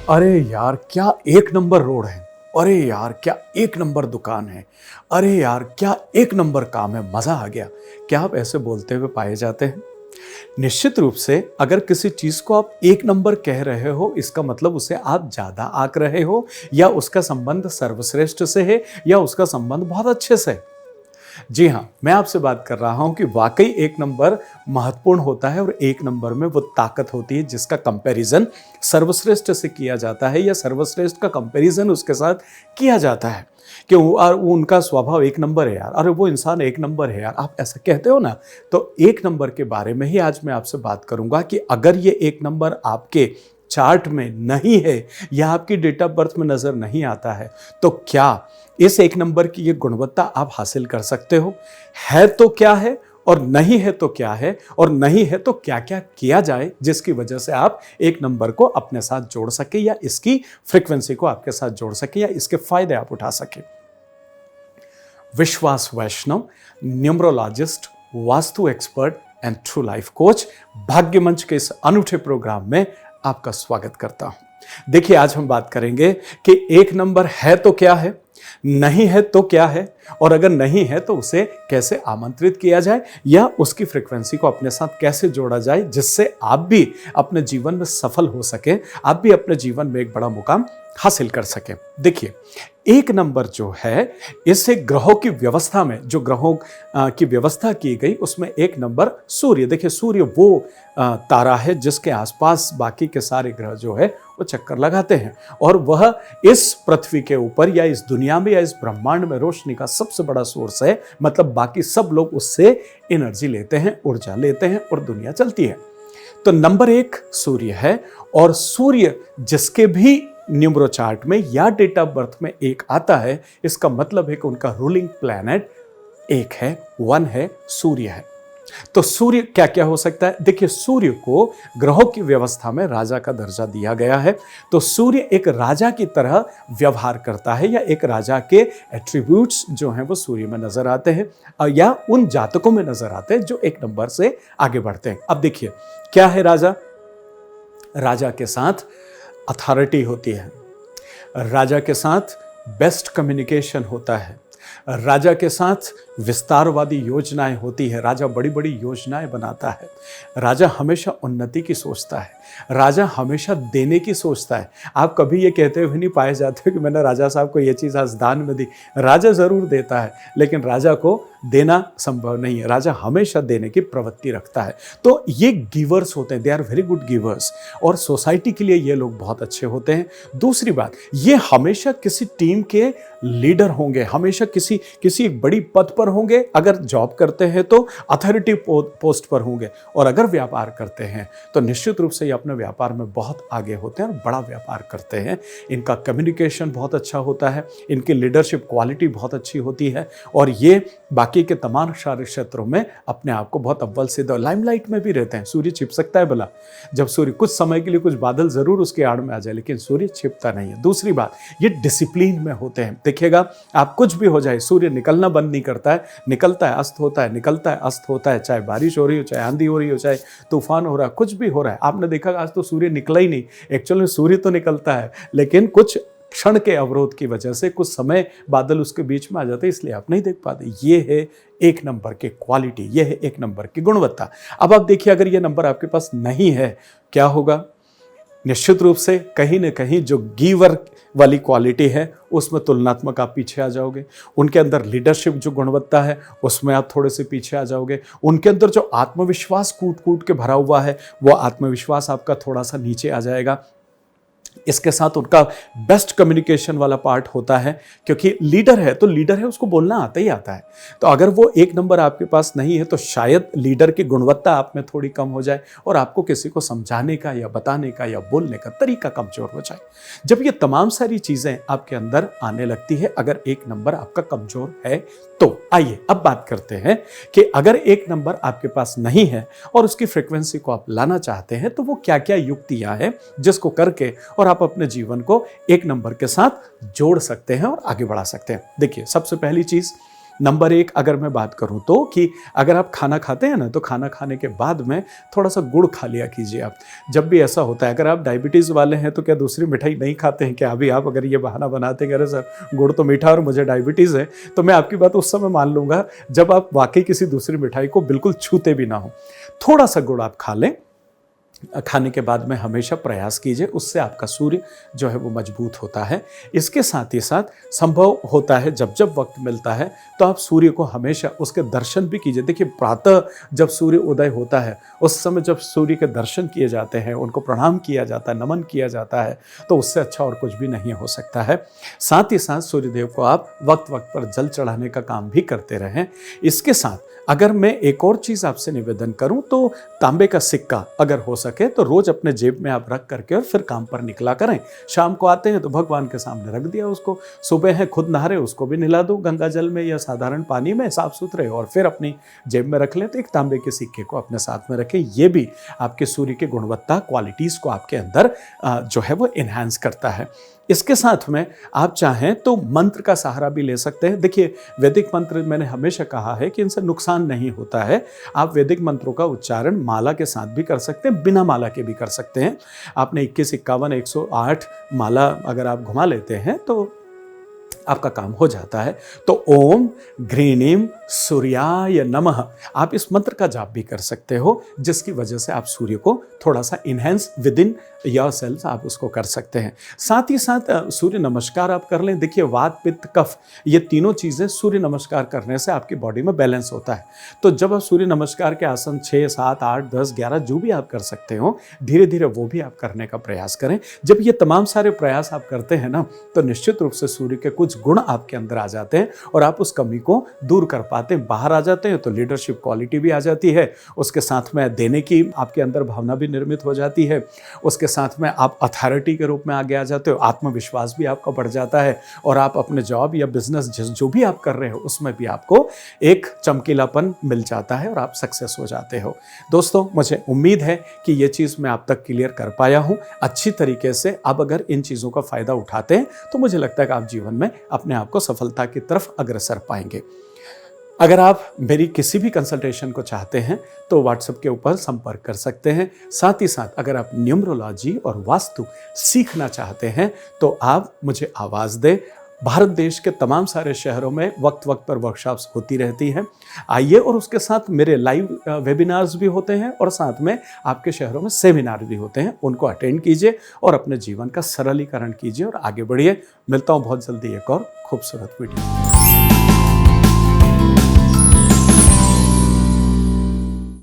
अरे यार क्या एक नंबर रोड है। अरे यार क्या एक नंबर दुकान है। अरे यार क्या एक नंबर काम है, मजा आ गया। क्या आप ऐसे बोलते हुए पाए जाते हैं? निश्चित रूप से अगर किसी चीज को आप एक नंबर कह रहे हो, इसका मतलब उसे आप ज्यादा आंक रहे हो, या उसका संबंध सर्वश्रेष्ठ से है, या उसका संबंध बहुत अच्छे से है। जी हाँ, मैं आपसे बात कर रहा हूं कि वाकई एक नंबर महत्वपूर्ण होता है, और एक नंबर में वो ताकत होती है जिसका कंपैरिजन सर्वश्रेष्ठ से किया जाता है, या सर्वश्रेष्ठ का कंपैरिजन उसके साथ किया जाता है कि वो उनका स्वभाव एक नंबर है यार, अरे वो इंसान एक नंबर है यार, आप ऐसा कहते हो ना। तो एक नंबर के बारे में ही आज मैं आपसे बात करूंगा कि अगर ये एक नंबर आपके चार्ट में नहीं है, या आपकी डेट ऑफ बर्थ में नजर नहीं आता है, तो क्या इस एक नंबर की ये गुणवत्ता आप हासिल कर सकते हो? है तो क्या है, और नहीं है तो क्या है, और नहीं है तो क्या क्या किया जाए जिसकी वजह से आप एक नंबर को अपने साथ जोड़ सके, या इसकी फ्रीक्वेंसी को आपके साथ जोड़ सके, या इसके फायदे आप उठा सके। Vishwas Vaishnav, numerologist, vastu expert and true life coach, Bhagya Manch के इस अनूठे प्रोग्राम में आपका स्वागत करता हूं। देखिए, आज हम बात करेंगे कि एक नंबर है तो क्या है, नहीं है तो क्या है, और अगर नहीं है तो उसे कैसे आमंत्रित किया जाए, या उसकी फ्रीक्वेंसी को अपने साथ कैसे जोड़ा जाए जिससे आप भी अपने जीवन में सफल हो सके, आप भी अपने जीवन में एक बड़ा मुकाम हासिल कर सके। देखिए, एक नंबर जो है, इसे ग्रहों की व्यवस्था में, जो ग्रहों की व्यवस्था की गई उसमें एक नंबर सूर्य। देखिए, सूर्य वो तारा है जिसके आसपास बाकी के सारे ग्रह जो है वो चक्कर लगाते हैं, और वह इस पृथ्वी के ऊपर, या इस दुनिया में, या इस ब्रह्मांड में रोशनी का सबसे बड़ा सोर्स है। मतलब बाकी सब लोग उससे एनर्जी लेते हैं, ऊर्जा लेते हैं, और दुनिया चलती है। तो नंबर एक सूर्य है, और सूर्य जिसके भी न्यूमरो चार्ट में या डेट ऑफ बर्थ में एक आता है, इसका मतलब है कि उनका रूलिंग प्लैनेट एक है, वन है, सूर्य है। तो सूर्य क्या क्या हो सकता है? देखिए, सूर्य को ग्रहों की व्यवस्था में राजा का दर्जा दिया गया है। तो सूर्य एक राजा की तरह व्यवहार करता है, या एक राजा के एट्रीब्यूट्स जो हैं वो सूर्य में नजर आते हैं, या उन जातकों में नजर आते हैं जो एक नंबर से आगे बढ़ते हैं। अब देखिए, क्या है राजा? राजा के साथ अथॉरिटी होती है, राजा के साथ बेस्ट कम्युनिकेशन होता है, राजा के साथ विस्तारवादी योजनाएं होती है, राजा बड़ी बड़ी योजनाएं बनाता है, राजा हमेशा उन्नति की सोचता है, राजा हमेशा देने की सोचता है। आप कभी ये कहते हुए नहीं पाए जाते कि मैंने राजा साहब को ये चीज़ आज दान में दी। राजा ज़रूर देता है, लेकिन राजा को देना संभव नहीं है। राजा हमेशा देने की प्रवृत्ति रखता है। तो ये गिवर्स होते हैं, they are very good givers, और सोसाइटी के लिए ये लोग बहुत अच्छे होते हैं। दूसरी बात, ये हमेशा किसी टीम के लीडर होंगे, हमेशा किसी एक बड़ी पद पर होंगे। अगर जॉब करते हैं तो अथॉरिटी पोस्ट पर होंगे, और अगर व्यापार करते हैं तो निश्चित रूप से ये अपने व्यापार में बहुत आगे होते हैं और बड़ा व्यापार करते हैं। इनका कम्युनिकेशन बहुत अच्छा होता है, इनकी लीडरशिप क्वालिटी बहुत अच्छी होती है, और ये बाकी के तमाम सारे क्षेत्रों में अपने आप को बहुत अव्वल सिद्ध, लाइमलाइट में भी रहते हैं। सूर्य छिप सकता है भला? जब सूर्य कुछ समय के लिए, कुछ बादल जरूर उसके आड़ में आ जाए, लेकिन सूर्य छिपता नहीं है। दूसरी बात, ये डिसिप्लिन में होते हैं। देखिएगा, आप कुछ भी हो जाए, सूर्य निकलना बंद नहीं करता है, निकलता है, अस्त होता है, निकलता है, अस्त होता है। चाहे बारिश हो रही हो, चाहे आंधी हो रही हो, चाहे तूफान हो रहा है, कुछ भी हो रहा है। आपने देखा आज तो सूर्य निकला ही नहीं। एक्चुअली में सूर्य तो निकलता है, लेकिन कुछ क्षण के अवरोध की वजह से कुछ समय बादल उसके बीच में आ जाते हैं, इसलिए आप नहीं देख पाते। ये है एक नंबर की क्वालिटी, ये है एक नंबर की गुणवत्ता। अब आप देखिए, अगर ये नंबर आपके पास नहीं है, क्या होगा? निश्चित रूप से कहीं ना कहीं जो गीवर वाली क्वालिटी है उसमें तुलनात्मक आप पीछे आ जाओगे। उनके अंदर लीडरशिप जो गुणवत्ता है उसमें आप थोड़े से पीछे आ जाओगे। उनके अंदर जो आत्मविश्वास कूट कूट के भरा हुआ है, वो आत्मविश्वास आपका थोड़ा सा नीचे आ जाएगा। इसके साथ उनका बेस्ट कम्युनिकेशन वाला पार्ट होता है, क्योंकि लीडर है तो लीडर है, उसको बोलना आता ही आता है। तो अगर वो एक नंबर आपके पास नहीं है तो शायद लीडर की गुणवत्ता आप में थोड़ी कम हो जाए, और आपको किसी को समझाने का या बताने का या बोलने का तरीका कमजोर हो जाए। जब ये तमाम सारी चीजें आपके अंदर आने लगती है, अगर एक नंबर आपका कमजोर है तो आइए अब बात करते हैं कि अगर एक नंबर आपके पास नहीं है और उसकी फ्रीक्वेंसी को आप लाना चाहते हैं, तो वो क्या क्या युक्तियां हैं जिसको करके और आप अपने जीवन को एक नंबर के साथ जोड़ सकते हैं और आगे बढ़ा सकते हैं। देखिए, सबसे पहली चीज नंबर एक अगर मैं बात करूं तो कि अगर आप खाना खाते हैं ना, तो खाना खाने के बाद में थोड़ा सा गुड़ खा लिया कीजिए आप। जब भी ऐसा होता है, अगर आप डायबिटीज़ वाले हैं तो क्या दूसरी मिठाई नहीं खाते हैं क्या? अभी आप अगर ये बहाना बनाते हैं, अरे सर गुड़ तो मीठा और मुझे डायबिटीज़ है, तो मैं आपकी बात उस समय मान लूँगा जब आप वाकई किसी दूसरी मिठाई को बिल्कुल छूते भी ना हो। थोड़ा सा गुड़ आप खा लें, खाने के बाद में हमेशा प्रयास कीजिए, उससे आपका सूर्य जो है वो मजबूत होता है। इसके साथ ही साथ संभव होता है जब जब वक्त मिलता है तो आप सूर्य को हमेशा उसके दर्शन भी कीजिए। देखिए प्रातः जब सूर्य उदय होता है, उस समय जब सूर्य के दर्शन किए जाते हैं, उनको प्रणाम किया जाता है, नमन किया जाता है, तो उससे अच्छा और कुछ भी नहीं हो सकता है। साथ ही साथ सूर्यदेव को आप वक्त वक्त पर जल चढ़ाने का काम भी करते रहें। इसके साथ अगर मैं एक और चीज़ आपसे निवेदन करूं तो तांबे का सिक्का अगर हो सके तो रोज अपने जेब में आप रख करके और फिर काम पर निकला करें। शाम को आते हैं तो भगवान के सामने रख दिया उसको, सुबह है खुद नहा रहे उसको भी नहला दो गंगा जल में या साधारण पानी में साफ सुथरे, और फिर अपनी जेब में रख लें। तो एक तांबे के सिक्के को अपने साथ में रखें। ये भी आपके सूर्य की गुणवत्ता, क्वालिटीज़ को आपके अंदर जो है वो इन्हांस करता है। इसके साथ में आप चाहें तो मंत्र का सहारा भी ले सकते हैं। देखिए वैदिक मंत्र मैंने हमेशा कहा है कि इनसे नुकसान नहीं होता है। आप वैदिक मंत्रों का उच्चारण माला के साथ भी कर सकते हैं, बिना माला के भी कर सकते हैं। आपने 21, 51, 108 माला अगर आप घुमा लेते हैं तो आपका काम हो जाता है। तो ओम घृणीम सूर्याय नमः, आप इस मंत्र का जाप भी कर सकते हो, जिसकी वजह से आप सूर्य को थोड़ा सा enhance within your sales आप उसको कर सकते हैं। साथ ही साथ सूर्य नमस्कार आप कर लें। देखिए वात पित्त कफ ये तीनों चीज़ें सूर्य नमस्कार करने से आपकी बॉडी में बैलेंस होता है। तो जब आप सूर्य नमस्कार के आसन 6, 7, 8, 10, 11 जो भी आप कर सकते हो, धीरे धीरे वो भी आप करने का प्रयास करें। जब ये तमाम सारे प्रयास आप करते हैं ना, तो निश्चित रूप से सूर्य के कुछ गुण आपके अंदर आ जाते हैं और आप उस कमी को दूर कर पाते हैं, बाहर आ जाते हैं। तो लीडरशिप क्वालिटी भी आ जाती है, उसके साथ में देने की आपके अंदर भावना भी निर्मित हो जाती है, उसके साथ में आप अथॉरिटी के रूप में आगे आ जाते हो, आत्मविश्वास भी आपका बढ़ जाता है और आप अपने जॉब या बिजनेस जो भी आप कर रहे हो उसमें भी आपको एक चमकीलापन मिल जाता है और आप सक्सेस हो जाते हो। दोस्तों मुझे उम्मीद है कि ये चीज़ मैं आप तक क्लियर कर पाया हूँ अच्छी तरीके से। अब अगर इन चीज़ों का फ़ायदा उठाते हैं तो मुझे लगता है कि आप जीवन में अपने आप को सफलता की तरफ अग्रसर पाएंगे। अगर आप मेरी किसी भी कंसल्टेशन को चाहते हैं तो व्हाट्सएप के ऊपर संपर्क कर सकते हैं। साथ ही साथ अगर आप न्यूमरोलॉजी और वास्तु सीखना चाहते हैं तो आप मुझे आवाज़ दें। भारत देश के तमाम सारे शहरों में वक्त वक्त पर वर्कशॉप्स होती रहती हैं, आइए। और उसके साथ मेरे लाइव वेबिनार्स भी होते हैं और साथ में आपके शहरों में सेमिनार भी होते हैं, उनको अटेंड कीजिए और अपने जीवन का सरलीकरण कीजिए और आगे बढ़िए। मिलता हूँ बहुत जल्दी एक और खूबसूरत वीडियो।